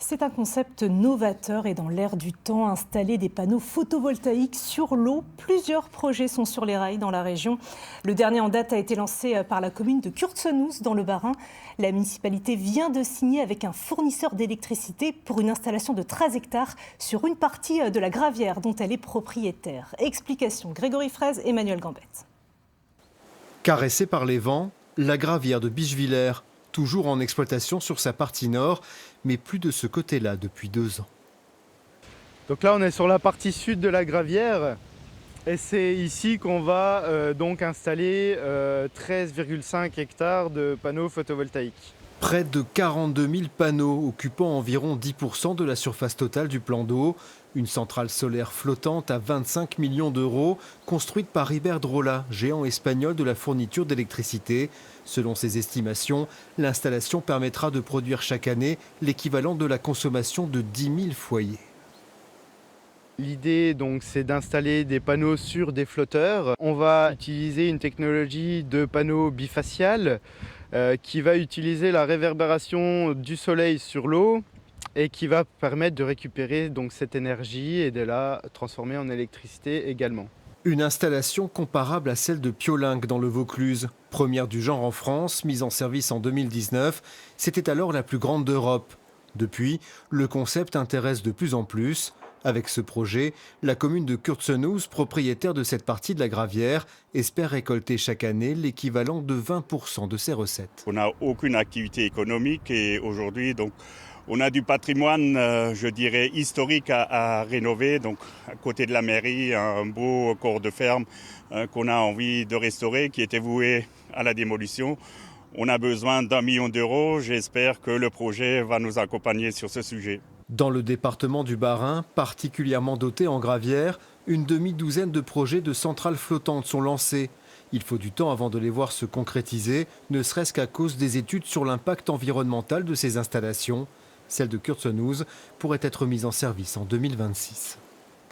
C'est un concept novateur et dans l'air du temps. Installer des panneaux photovoltaïques sur l'eau. Plusieurs projets sont sur les rails dans la région. Le dernier en date a été lancé par la commune de Kurtzenhoes dans le Bas-Rhin. La municipalité vient de signer avec un fournisseur d'électricité pour une installation de 13 hectares sur une partie de la Gravière dont elle est propriétaire. Explication Grégory Fraise, Emmanuel Gambette. Caressée par les vents, la Gravière de Bischwiller, toujours en exploitation sur sa partie nord, mais plus de ce côté-là depuis 2 ans. Donc là, on est sur la partie sud de la Gravière et c'est ici qu'on va donc installer 13,5 hectares de panneaux photovoltaïques. Près de 42 000 panneaux occupant environ 10% de la surface totale du plan d'eau. Une centrale solaire flottante à 25 millions d'euros, construite par Iberdrola, géant espagnol de la fourniture d'électricité. Selon ses estimations, l'installation permettra de produire chaque année l'équivalent de la consommation de 10 000 foyers. L'idée donc c'est d'installer des panneaux sur des flotteurs. On va utiliser une technologie de panneaux bifacial qui va utiliser la réverbération du soleil sur l'eau et qui va permettre de récupérer donc cette énergie et de la transformer en électricité également. Une installation comparable à celle de Piolingue dans le Vaucluse, première du genre en France, mise en service en 2019. C'était alors la plus grande d'Europe. Depuis, le concept intéresse de plus en plus. Avec ce projet, la commune de Kurtzenhoes, propriétaire de cette partie de la Gravière, espère récolter chaque année l'équivalent de 20% de ses recettes. On n'a aucune activité économique et aujourd'hui, donc, on a du patrimoine, je dirais, historique à rénover. Donc, à côté de la mairie, un beau corps de ferme qu'on a envie de restaurer, qui était voué à la démolition. On a besoin d'1 million d'euros. J'espère que le projet va nous accompagner sur ce sujet. Dans le département du Bas-Rhin, particulièrement doté en Gravière, une demi-douzaine de projets de centrales flottantes sont lancés. Il faut du temps avant de les voir se concrétiser, ne serait-ce qu'à cause des études sur l'impact environnemental de ces installations. Celle de Kurtzenhoes pourrait être mise en service en 2026.